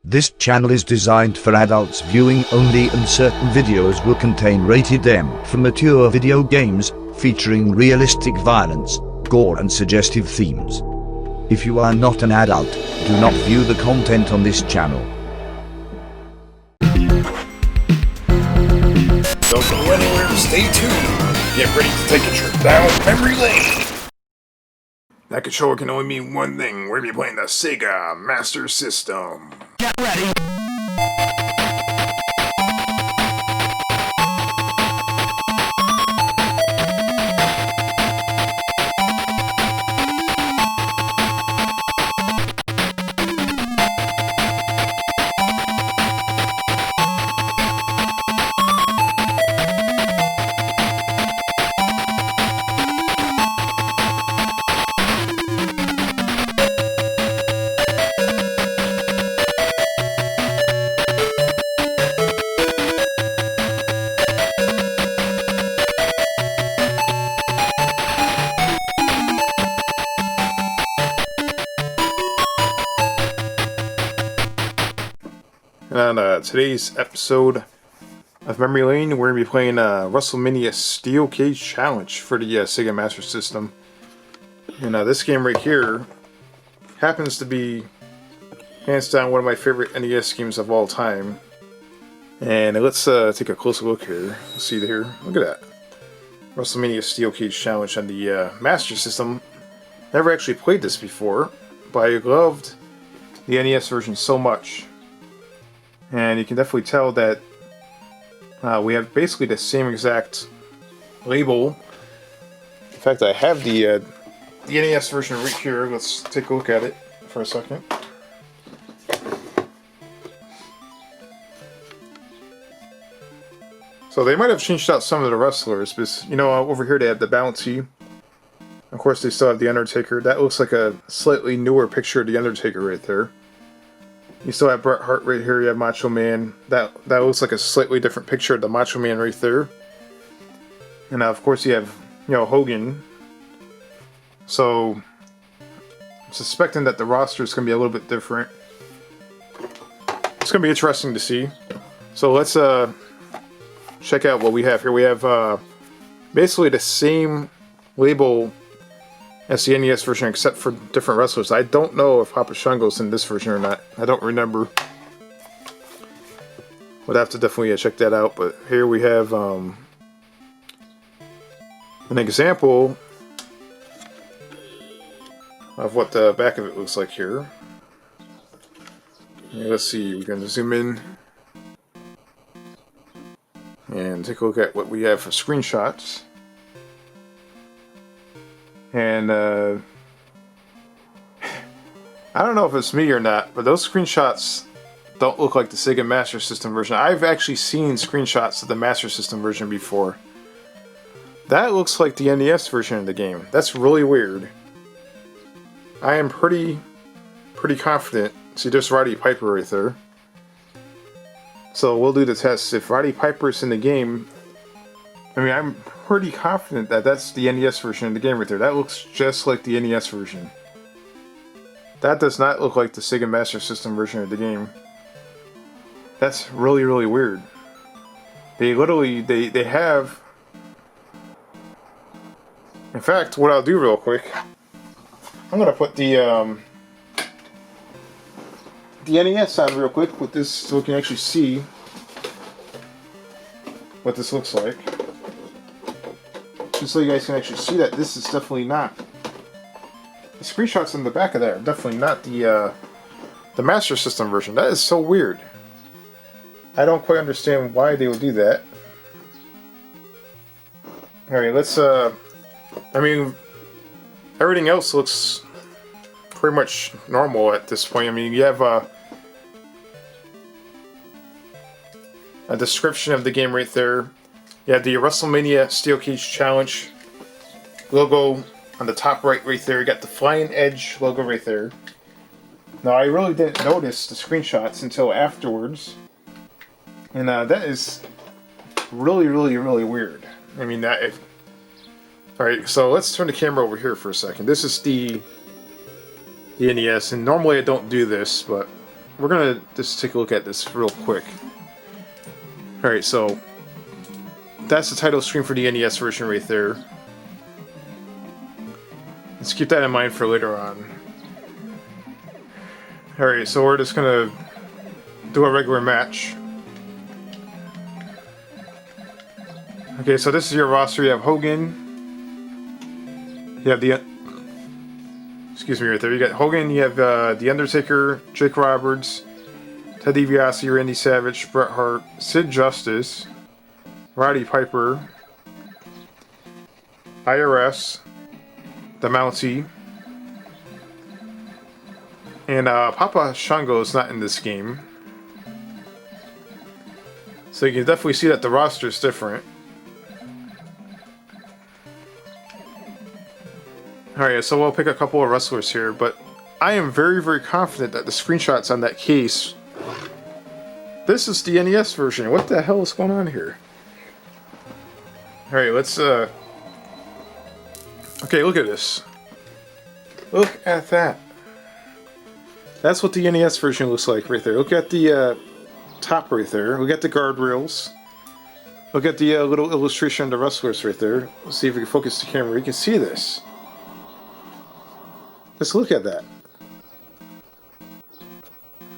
This channel is designed for adults viewing only, and certain videos will contain rated M for mature video games, featuring realistic violence, gore and suggestive themes. If you are not an adult, do not view the content on this channel. Don't go anywhere, stay tuned. Get ready to take a trip down memory lane. That controller can only mean one thing. We're going to be playing the Sega Master System. Get ready. On today's episode of Memory Lane, we're going to be playing WrestleMania Steel Cage Challenge for the Sega Master System. And this game right here happens to be hands down one of my favorite NES games of all time. And let's take a closer look here. Let's see here. Look at that. WrestleMania Steel Cage Challenge on the Master System. Never actually played this before, but I loved the NES version so much. And you can definitely tell that we have basically the same exact label. In fact, I have the NES version right here. Let's take a look at it for a second. So they might have changed out some of the wrestlers, but you know, over here they have the Bounty. Of course, they still have the Undertaker. That looks like a slightly newer picture of the Undertaker right there. You still have Bret Hart right here, you have Macho Man. That looks like a slightly different picture of the Macho Man right there. And of course you have, Hogan. So, I'm suspecting that the roster is going to be a little bit different. It's going to be interesting to see. So let's check out what we have here. We have basically the same label as the NES version, except for different wrestlers. I don't know if Papa Shango's in this version or not. I don't remember. Would have to definitely check that out. But here we have an example of what the back of it looks like here. Let's see, we're going to zoom in and take a look at what we have for screenshots. And I don't know if it's me or not, but those screenshots don't look like the Sega Master System version. I've actually seen screenshots of the Master System version before. That looks like the NES version of the game. That's really weird. I am pretty confident. See, there's Roddy Piper right there. So we'll do the test. If Roddy Piper's in the game, I mean, I'm pretty confident that that's the NES version of the game right there. That looks just like the NES version. That does not look like the Sega Master System version of the game. That's really, really weird. They literally, they have... In fact, what I'll do real quick, I'm going to put the NES on real quick with this so we can actually see what this looks like. Just so you guys can actually see that this is definitely not. The screenshots in the back of that are definitely not the Master System version. That is so weird. I don't quite understand why they would do that. Alright, let's I mean, everything else looks pretty much normal at this point. I mean, you have a description of the game right there. You have the WrestleMania Steel Cage Challenge logo on the top right there. You got the Flying Edge logo right there. Now, I really didn't notice the screenshots until afterwards. And that is really, really, really weird. I mean, alright, so let's turn the camera over here for a second. This is the NES, and normally I don't do this, but we're gonna just take a look at this real quick. Alright, so that's the title screen for the NES version right there. Let's keep that in mind for later on. Alright, so we're just gonna do a regular match. Okay, so this is your roster. You have Hogan. You have the... Excuse me, right there. You got Hogan, you have The Undertaker, Jake Roberts, Ted DiBiase, Randy Savage, Bret Hart, Sid Justice, Roddy Piper, IRS, the Mountie, and Papa Shango is not in this game. So you can definitely see that the roster is different. Alright, so we'll pick a couple of wrestlers here, but I am very, very confident that the screenshots on that case... This is the NES version. What the hell is going on here? Alright, let's... Okay, look at this. Look at that. That's what the NES version looks like right there. Look at the top right there. Look at the guardrails. Look at the little illustration of the wrestlers right there. Let's see if we can focus the camera. You can see this. Let's look at that.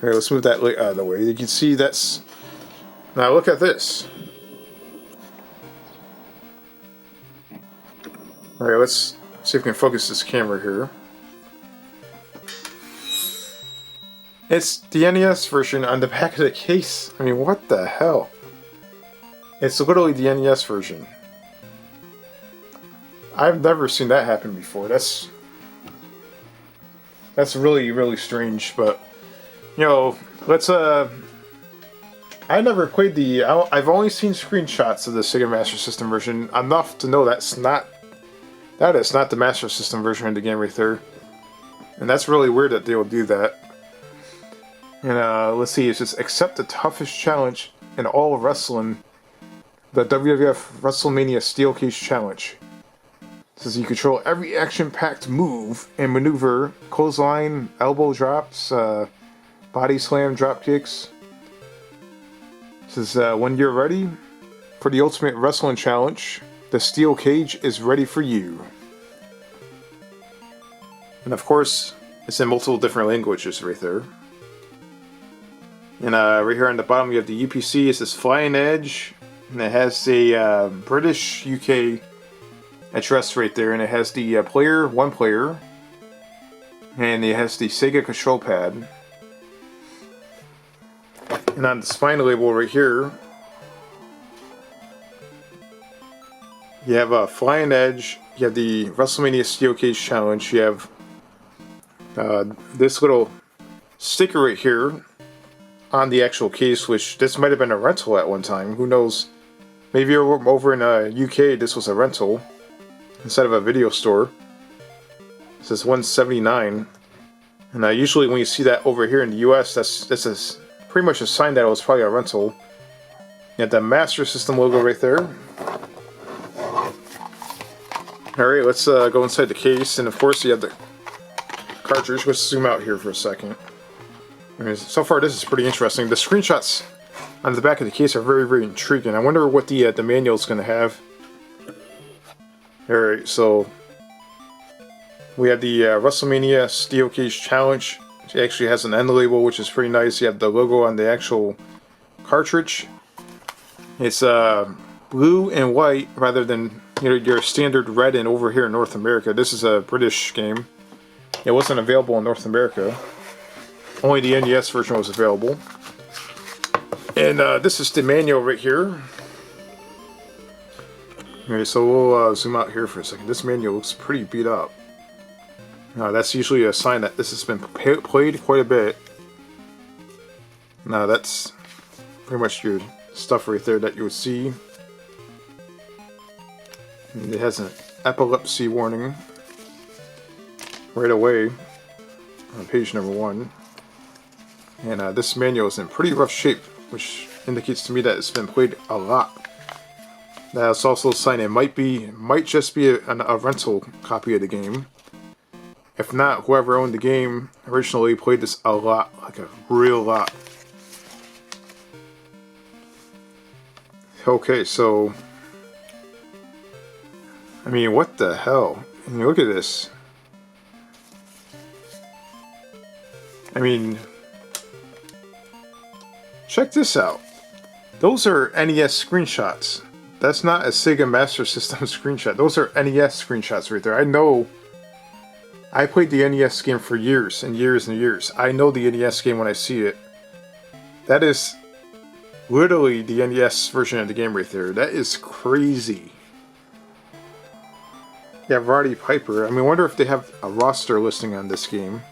Alright, let's move that out of the way. You can see that's... Now look at this. Alright, let's see if we can focus this camera here. It's the NES version on the back of the case. I mean, what the hell? It's literally the NES version. I've never seen that happen before. That's really, really strange, but, you know, let's, I never played the, I've only seen screenshots of the Sega Master System version, enough to know that is not the Master System version of the game right there. And that's really weird that they will do that. And, let's see, it's just accept the toughest challenge in all of wrestling, the WWF WrestleMania Steel Cage Challenge. Says you control every action-packed move and maneuver, clothesline, elbow drops, body slam, drop kicks. Says when you're ready for the Ultimate Wrestling Challenge, the steel cage is ready for you. And of course, it's in multiple different languages right there. And right here on the bottom, you have the UPC. It says Flying Edge, and it has a British UK address right there, and it has the one player, and it has the Sega control pad. And on the spine label right here, you have a Flying Edge, you have the WrestleMania Steel Cage Challenge, you have this little sticker right here on the actual case, which this might have been a rental at one time, who knows, maybe over in UK this was a rental instead of a video store. It says 179, and usually when you see that over here in the US, this is pretty much a sign that it was probably a rental. You have the Master System logo right there. Alright, let's go inside the case, and of course you have the cartridge. Let's zoom out here for a second. I mean, so far this is pretty interesting. The screenshots on the back of the case are very, very intriguing. I wonder what the manual is going to have. Alright, so we have the WrestleMania Steel Cage Challenge. It actually has an end label, which is pretty nice. You have the logo on the actual cartridge. It's blue and white rather than your standard red and over here in North America. This is a British game. It wasn't available in North America. Only the NES version was available. And this is the manual right here. Okay, so we'll zoom out here for a second. This manual looks pretty beat up. That's usually a sign that this has been played quite a bit. Now that's pretty much your stuff right there that you would see. And it has an epilepsy warning right away on page number 1. And this manual is in pretty rough shape, which indicates to me that it's been played a lot. That's also a sign it might just be a rental copy of the game. if not, whoever owned the game originally played this a lot, like a real lot. Okay, so I mean, what the hell? I mean, look at this. I mean, check this out. Those are NES screenshots. That's not a Sega Master System screenshot. Those are NES screenshots right there. I know. I played the NES game for years and years and years. I know the NES game when I see it. That is literally the NES version of the game right there. That is crazy. Yeah, Roddy Piper. I mean, I wonder if they have a roster listing on this game.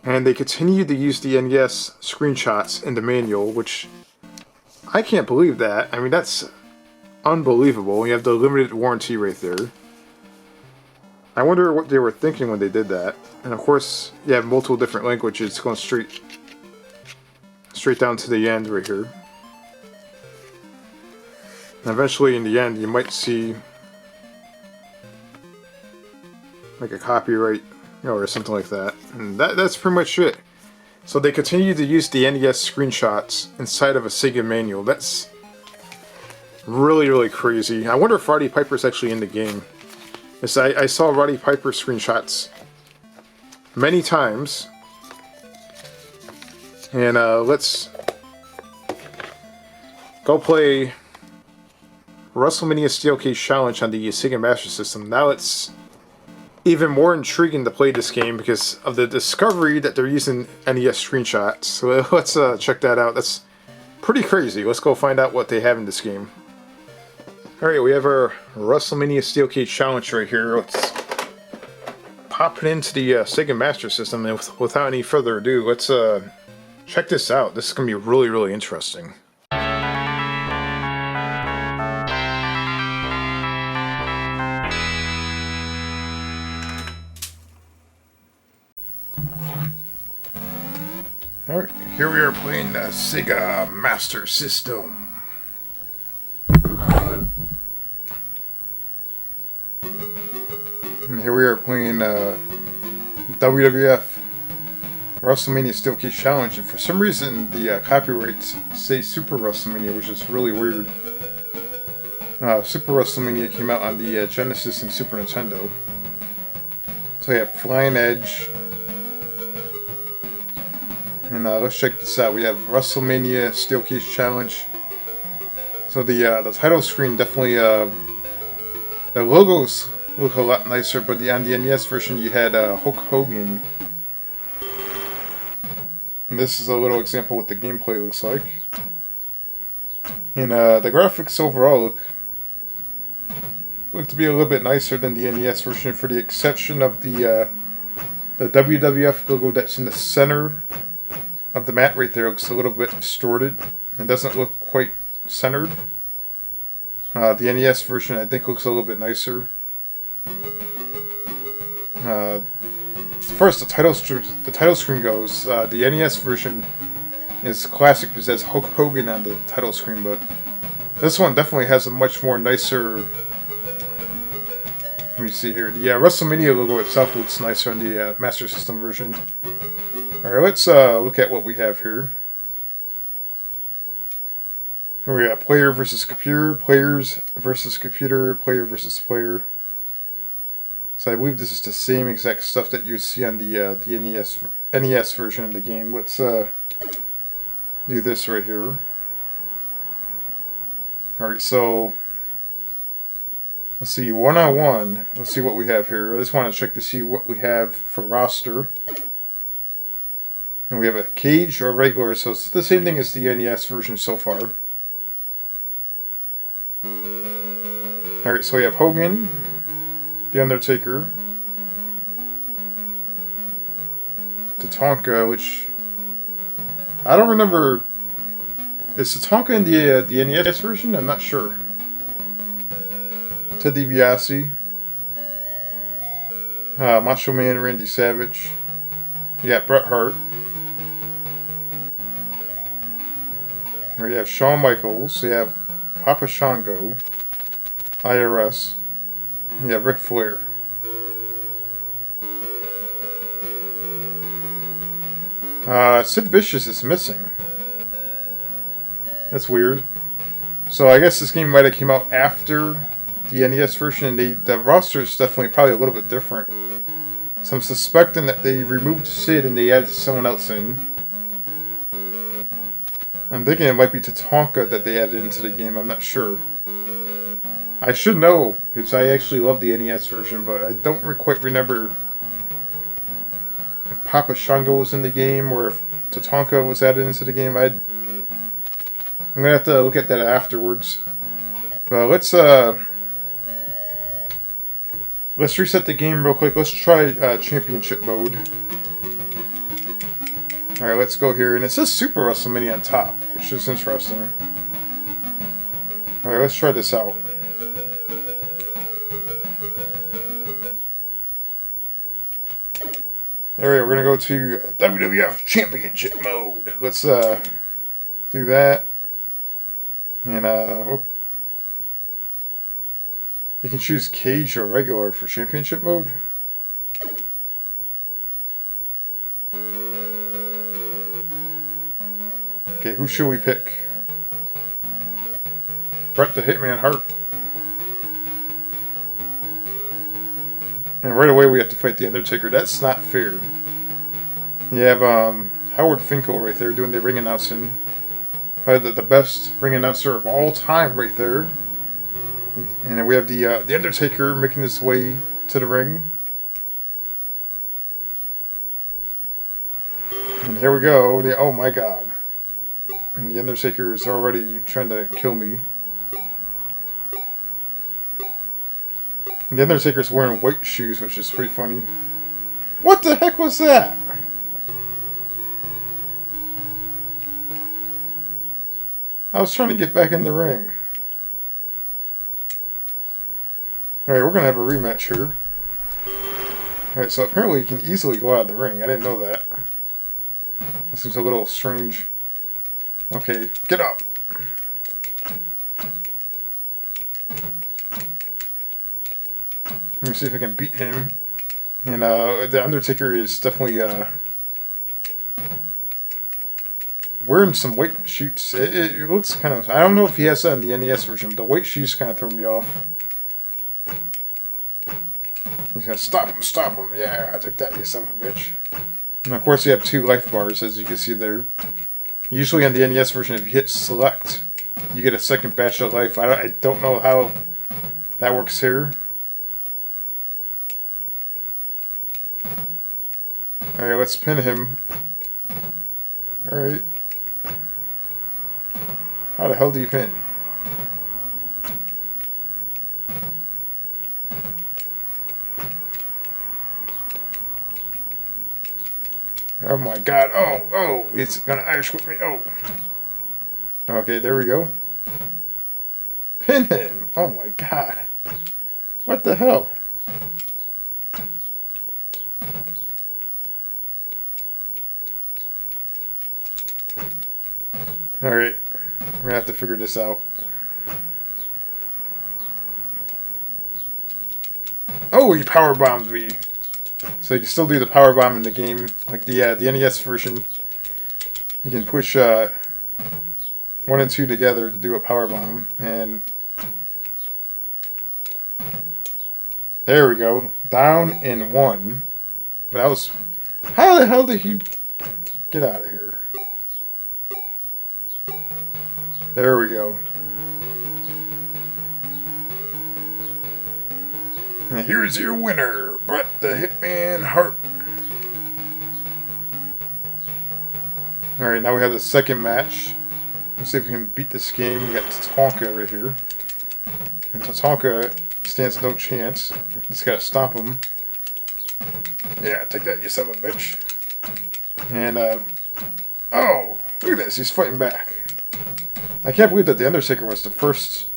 And they continue to use the NES screenshots in the manual, which I can't believe that. I mean, that's unbelievable. You have the limited warranty right there. I wonder what they were thinking when they did that. And of course, you have multiple different languages going straight down to the end right here. And eventually, in the end, you might see like a copyright, or something like that. And that's pretty much it. So they continue to use the NES screenshots inside of a Sega manual. That's really, really crazy. I wonder if Roddy Piper's actually in the game. I saw Roddy Piper screenshots many times. And let's go play WrestleMania Steel Cage Challenge on the Sega Master System. Now it's even more intriguing to play this game because of the discovery that they're using NES screenshots. So let's check that out. That's pretty crazy. Let's go find out what they have in this game. Alright, we have our WrestleMania Steel Cage Challenge right here. Let's pop it into the Sega Master System, and without any further ado, let's check this out. This is going to be really, really interesting. Alright, here we are playing the Sega Master System. And here we are playing WWF WrestleMania Steel Cage Challenge, and for some reason the copyrights say Super WrestleMania, which is really weird. Super WrestleMania came out on the Genesis and Super Nintendo. So you have Flying Edge. And let's check this out. We have WrestleMania Steel Cage Challenge. So the title screen definitely the logos look a lot nicer, but on the NES version you had Hulk Hogan. And this is a little example of what the gameplay looks like. And the graphics overall look to be a little bit nicer than the NES version, for the exception of the WWF logo that's in the center of the mat right there. Looks a little bit distorted and doesn't look quite centered. The NES version I think looks a little bit nicer. As far as the title screen goes, the NES version is classic because it has Hulk Hogan on the title screen, but this one definitely has a much more nicer. Let me see here. The WrestleMania logo itself looks nicer on the Master System version. Alright, let's look at what we have here. Here we got player versus computer, players versus computer, player versus player. So I believe this is the same exact stuff that you see on the NES version of the game. Let's do this right here. Alright, so let's see, one-on-one. Let's see what we have here. I just want to check to see what we have for roster. And we have a cage or regular, so it's the same thing as the NES version so far. Alright, so we have Hogan, The Undertaker, Tatanka, which I don't remember. Is Tatanka in the NES version? I'm not sure. Ted DiBiase, Macho Man, Randy Savage. You got Bret Hart. Or you have Shawn Michaels. You have Papa Shango, IRS. You have Ric Flair. Sid Vicious is missing. That's weird. So I guess this game might have came out after the NES version. The roster is definitely probably a little bit different. So I'm suspecting that they removed Sid and they added someone else in. I'm thinking it might be Tatanka that they added into the game. I'm not sure. I should know, because I actually love the NES version, but I don't quite remember if Papa Shango was in the game or if Tatanka was added into the game. I'm gonna have to look at that afterwards. But let's reset the game real quick. Let's try championship mode. Alright, let's go here. And it says Super WrestleMania on top, which is interesting. Alright, let's try this out. Alright, we're gonna go to WWF Championship mode. Let's do that. And you can choose cage or regular for championship mode. Okay, who should we pick? Bret the Hitman Hart. And right away we have to fight The Undertaker. That's not fair. You have Howard Finkel right there doing the ring announcing. Probably the best ring announcer of all time right there. And then we have the Undertaker making his way to the ring. And here we go. Oh my god. And the Undertaker is already trying to kill me. And the Undertaker's wearing white shoes, which is pretty funny. What the heck was that? I was trying to get back in the ring. Alright, we're going to have a rematch here. Alright, so apparently you can easily go out of the ring. I didn't know that. That seems a little strange. Okay, get up! Let me see if I can beat him. And the Undertaker is definitely wearing some white shoes. It looks kind of... I don't know if he has that in the NES version, but the white shoes kind of throw me off. He's gonna stop him. Yeah, I took that, you son of a bitch. And of course you have 2 life bars, as you can see there. Usually on the NES version, if you hit select, you get a second batch of life. I don't know how that works here. Alright, let's pin him. Alright. How the hell do you pin? Oh my god. Oh, it's gonna Irish whip me. Oh. Okay, there we go. Pin him. Oh my god. What the hell? Alright. We're gonna have to figure this out. Oh, he powerbombed me. So you can still do the powerbomb in the game, like the NES version. You can push 1 and 2 together to do a powerbomb, and there we go, down in 1. But that was... How the hell did he get out of here? There we go. And here's your winner, Bret the Hitman Hart. Alright, now we have the second match. Let's see if we can beat this game. We got Tatanka right here. And Tatanka stands no chance. Just gotta stop him. Yeah, take that, you son of a bitch. And, oh! Look at this, he's fighting back. I can't believe that the Undertaker was the first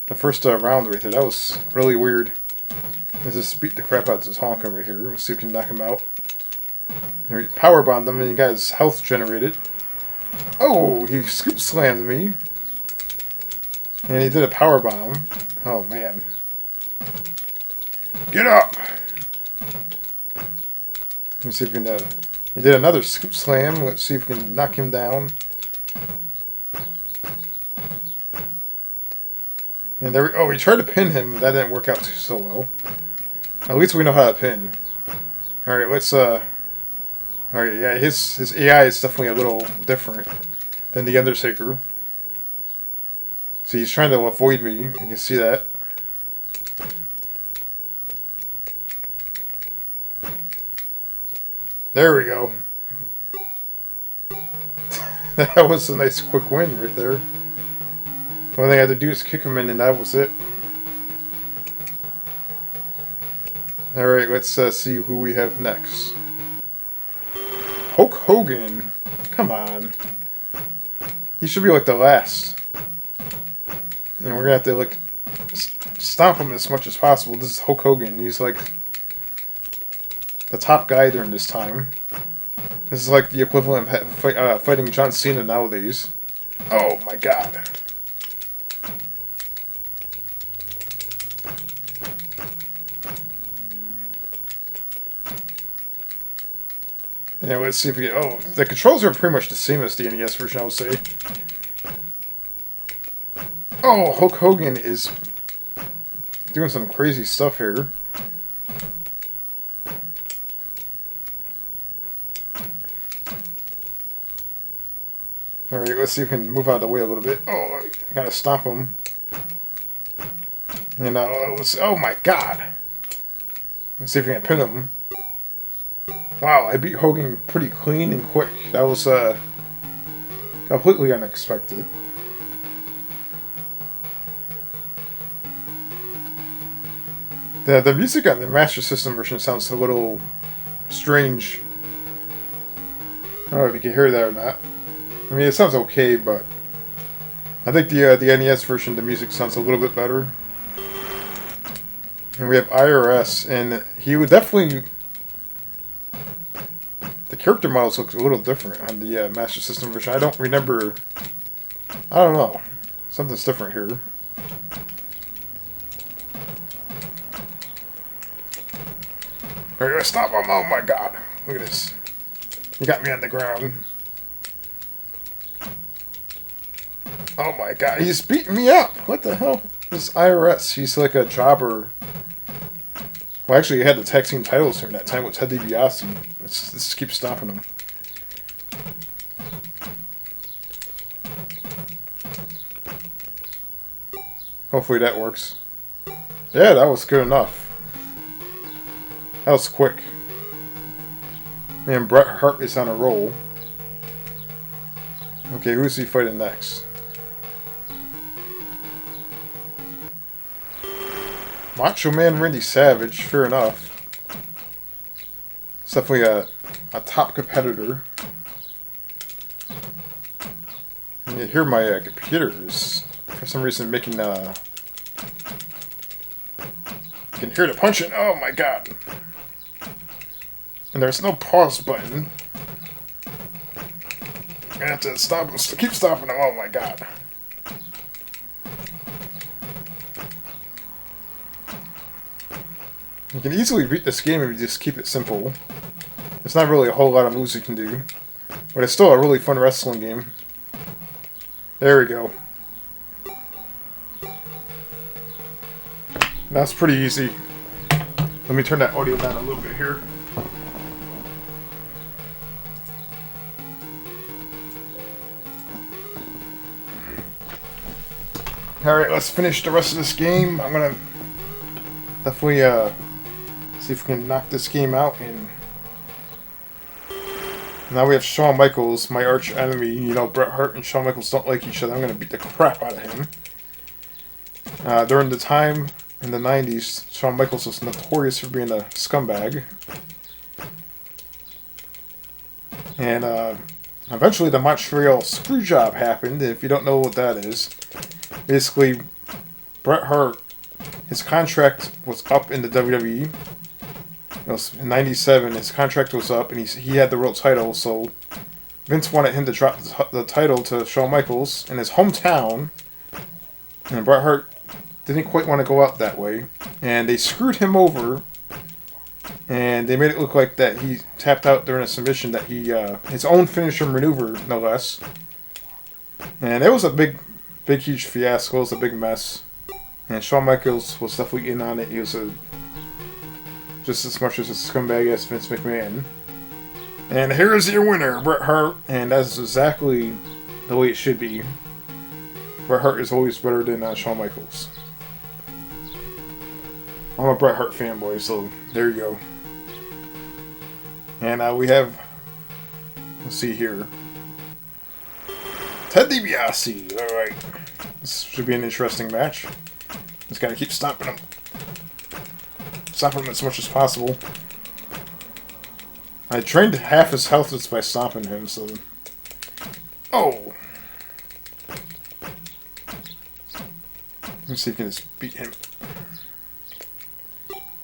round right there. That was really weird. Let's just beat the crap out of Tatanka right here. Let's see if we can knock him out. He powerbombed him and he got his health generated. Oh, he scoop slammed me. And he did a powerbomb. Oh man. Get up! Let me see if we can He did another scoop slam. Let's see if we can knock him down. And there, oh, he tried to pin him. That didn't work out so well. At least we know how to pin. All right, let's. All right, yeah, his AI is definitely a little different than the Undertaker. So he's trying to avoid me. You can see that. There we go. That was a nice quick win right there. All thing I had to do is kick him in, and that was it. Alright, let's see who we have next. Hulk Hogan. Come on. He should be like the last. And we're gonna have to like stomp him as much as possible. This is Hulk Hogan. He's like the top guy during this time. This is like the equivalent of fighting John Cena nowadays. Oh my god. Yeah, let's see if we get... Oh, the controls are pretty much the same as the NES version, I would say. Oh, Hulk Hogan is doing some crazy stuff here. Alright, let's see if we can move out of the way a little bit. Oh, I gotta stop him. And let's... Oh my god! Let's see if we can pin him. Wow, I beat Hogan pretty clean and quick. That was completely unexpected. The music on the Master System version sounds a little strange. I don't know if you can hear that or not. I mean, it sounds okay, but I think the NES version, the music sounds a little bit better. And we have IRS, and he would definitely... The character models look a little different on the Master System version. I don't remember... I don't know. Something's different here. Alright, stop him! Oh my god. Look at this. He got me on the ground. Oh my god, he's beating me up! What the hell? This IRS, he's like a jobber. Well, actually, he had the tag team titles during that time with Ted Dibiase. Let's just keep stopping him. Hopefully that works. Yeah, that was good enough. That was quick. Man, Bret Hart is on a roll. Okay, who's he fighting next? Macho Man Randy Savage, fair enough. It's definitely a top competitor. And you hear my computer is, for some reason, making you can hear the punching. Oh my god. And there's no pause button. I have to stop him, keep stopping him. Oh my god. You can easily beat this game if you just keep it simple. There's not really a whole lot of moves you can do. But it's still a really fun wrestling game. There we go. That's pretty easy. Let me turn that audio down a little bit here. Alright, let's finish the rest of this game. I'm gonna definitely see if we can knock this game out. And now we have Shawn Michaels, my arch enemy. You know, Bret Hart and Shawn Michaels don't like each other. I'm gonna beat the crap out of him. During the time in the 90s, Shawn Michaels was notorious for being a scumbag. And eventually the Montreal Screwjob happened. If you don't know what that is, basically Bret Hart, his contract was up in the WWE. It was in '97. His contract was up, and he had the world title. So Vince wanted him to drop the title to Shawn Michaels in his hometown, and Bret Hart didn't quite want to go out that way, and they screwed him over. And they made it look like that he tapped out during a submission, that he his own finisher maneuver, no less. And it was a big, huge fiasco. It was a big mess. And Shawn Michaels was definitely in on it. He was just as much as a scumbag as Vince McMahon. And here's your winner, Bret Hart. And that's exactly the way it should be. Bret Hart is always better than Shawn Michaels. I'm a Bret Hart fanboy, so there you go. And we have, let's see here, Ted Dibiase. Alright. This should be an interesting match. Just gotta keep stopping him. Stopping him as much as possible. I drained half his health just by stopping him, so... Oh! Let's see if we can just beat him.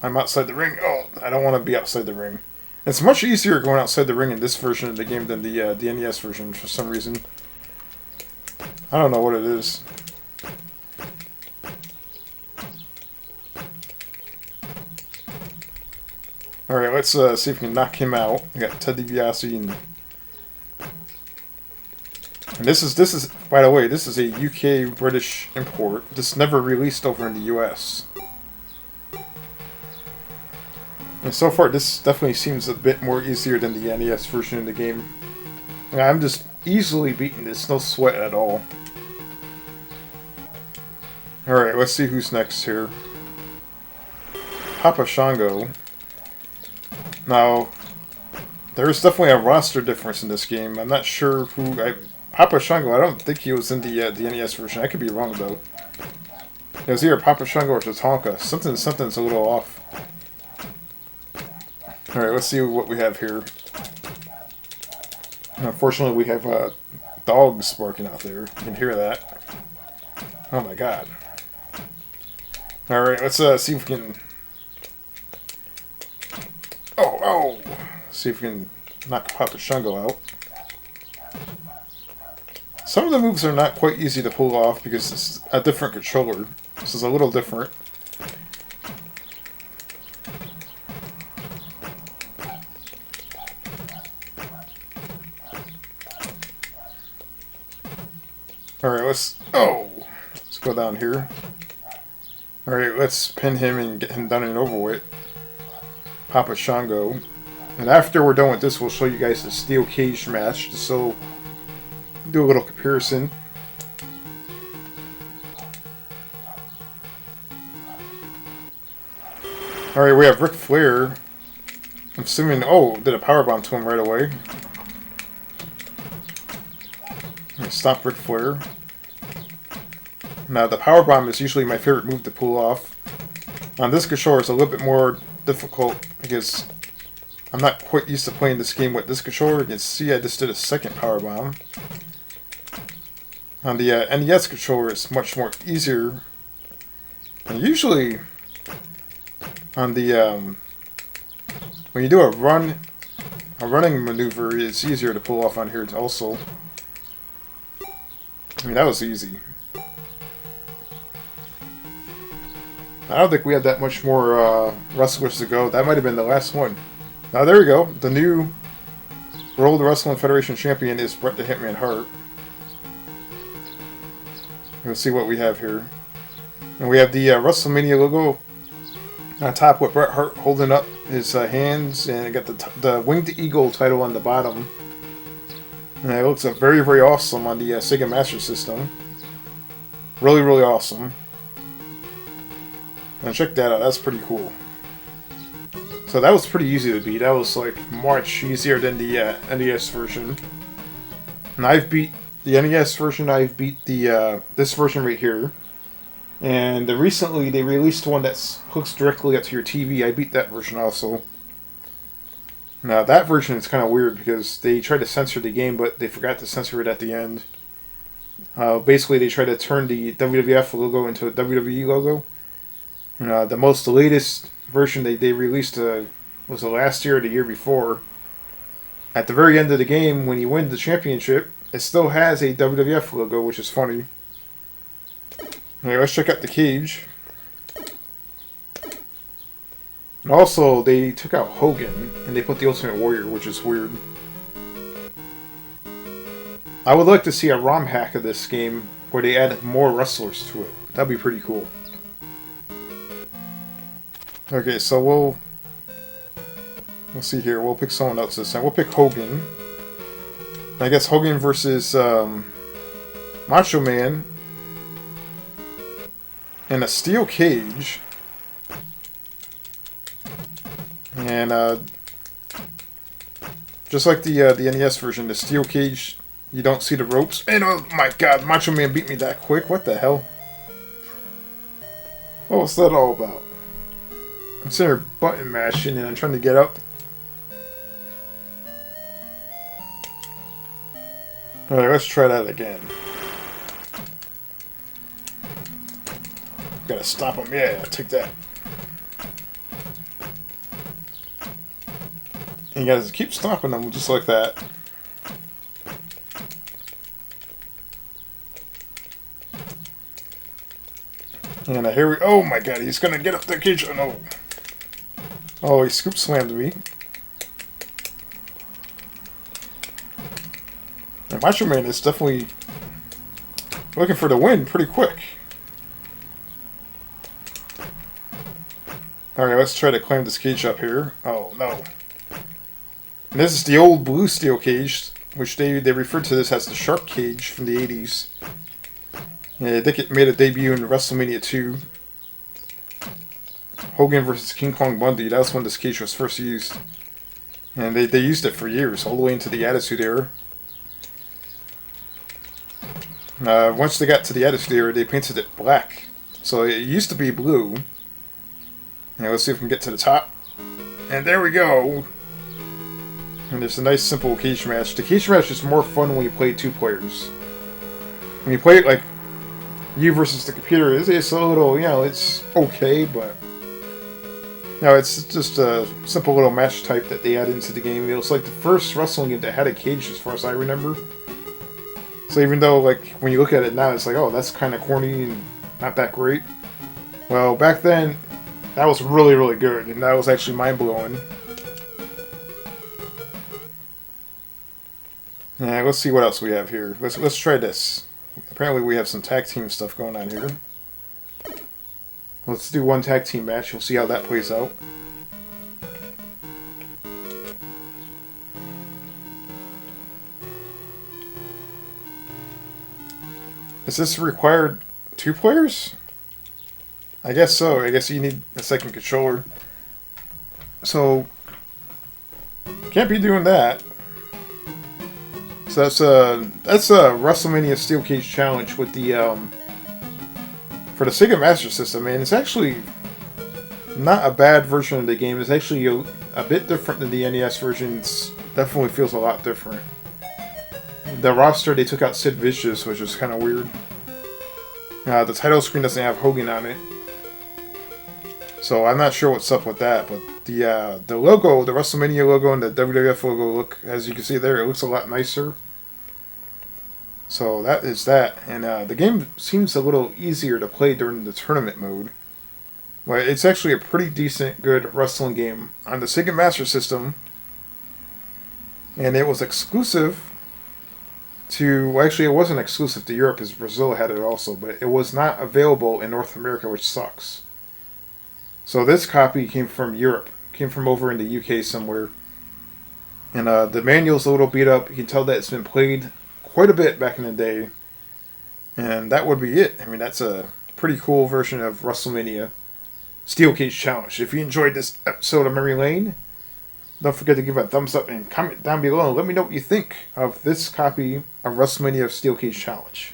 I'm outside the ring. Oh, I don't want to be outside the ring. It's much easier going outside the ring in this version of the game than the NES version for some reason. I don't know what it is. Alright, let's see if we can knock him out. We got Ted DiBiase and this is by the way, this is a UK British import. This never released over in the US. And so far this definitely seems a bit more easier than the NES version of the game. I'm just easily beating this, no sweat at all. Alright, let's see who's next here. Papa Shango. Now, there's definitely a roster difference in this game. I'm not sure who... Papa Shango, I don't think he was in the NES version. I could be wrong, though. It was either Papa Shango or Tatanka. Something's a little off. Alright, let's see what we have here. Unfortunately, we have dogs barking out there. You can hear that. Oh my god. Alright, let's see if we can... Oh! See if we can knock Papa Shango out. Some of the moves are not quite easy to pull off because it's a different controller. This is a little different. Alright, let's go down here. Alright, let's pin him and get him done and over with. Papa Shango. And after we're done with this, we'll show you guys the steel cage match, just so do a little comparison. Alright, we have Ric Flair. I'm assuming, did a powerbomb to him right away. Stop Ric Flair. Now, the powerbomb is usually my favorite move to pull off. On this controller, it's a little bit more difficult because I'm not quite used to playing this game with this controller. You can see I just did a second powerbomb. On the NES controller, it's much more easier. And usually, on the when you do a running maneuver, it's easier to pull off on here also. I mean, that was easy. I don't think we had that much more wrestlers to go. That might have been the last one. Now, there we go. The new World Wrestling Federation champion is Bret the Hitman Hart. Let's see what we have here. And we have the WrestleMania logo on top with Bret Hart holding up his hands. And got the Winged Eagle title on the bottom. And it looks very, very awesome on the Sega Master System. Really, really awesome. And check that out, that's pretty cool. So that was pretty easy to beat. That was like much easier than the NES version. And I've beat the NES version, I've beat the this version right here. And recently they released one that hooks directly up to your TV. I beat that version also. Now that version is kind of weird because they tried to censor the game, but they forgot to censor it at the end. Basically, they tried to turn the WWF logo into a WWE logo. The latest version they released was the last year or the year before. At the very end of the game, when you win the championship, it still has a WWF logo, which is funny. Okay, let's check out the cage. And also, they took out Hogan and they put the Ultimate Warrior, which is weird. I would like to see a ROM hack of this game where they add more wrestlers to it. That'd be pretty cool. Okay, so we'll see here. We'll pick someone else this time. We'll pick Hogan. I guess Hogan versus Macho Man in a steel cage. And just like the NES version, the steel cage, you don't see the ropes. And oh my god, Macho Man beat me that quick. What the hell? What was that all about? I'm sitting here button mashing and I'm trying to get up. Alright, let's try that again. Gotta stop him. Yeah, take that. And you gotta keep stopping them just like that. And here we... Oh my god, he's gonna get up the cage. Oh no. Oh, he scoop slammed me. And Macho Man is definitely looking for the win pretty quick. Alright, let's try to climb this cage up here. Oh no. And this is the old blue steel cage, which they referred to this as the shark cage from the 80s. Yeah, I think it made a debut in WrestleMania 2. Hogan versus King Kong Bundy, that was when this cage was first used. And they used it for years, all the way into the Attitude Era. Once they got to the Attitude Era, they painted it black. So it used to be blue. Now let's see if we can get to the top. And there we go! And there's a nice simple cage match. The cage match is more fun when you play two players. When you play it like you versus the computer, it's a little, you know, it's okay, but no, it's just a simple little match type that they add into the game. It was like the first wrestling game that had a cage, as far as I remember. So even though, like, when you look at it now, it's like, oh, that's kind of corny and not that great. Well, back then, that was really, really good, and that was actually mind-blowing. Yeah, let's see what else we have here. Let's try this. Apparently we have some tag team stuff going on here. Let's do one tag team match. We'll see how that plays out. Is this required 2 players? I guess so. I guess you need a second controller. So, can't be doing that. So that's a WrestleMania Steel Cage Challenge with the for the Sega Master System, and it's actually not a bad version of the game. It's actually a bit different than the NES version. It definitely feels a lot different. The roster, they took out Sid Vicious, which is kind of weird. The title screen doesn't have Hogan on it, so I'm not sure what's up with that. But the logo, the WrestleMania logo and the WWF logo look, as you can see there, it looks a lot nicer. So that is that, and the game seems a little easier to play during the tournament mode. Well, it's actually a pretty decent, good wrestling game on the Sega Master System, and it was exclusive to... Well, actually, it wasn't exclusive to Europe because Brazil had it also, but it was not available in North America, which sucks. So this copy came from Europe, came from over in the UK somewhere, and the manual's a little beat up. You can tell that it's been played quite a bit back in the day, and that would be it. I mean, that's a pretty cool version of WrestleMania Steel Cage Challenge. If you enjoyed this episode of Memory Lane, don't forget to give it a thumbs up and comment down below and let me know what you think of this copy of WrestleMania Steel Cage Challenge.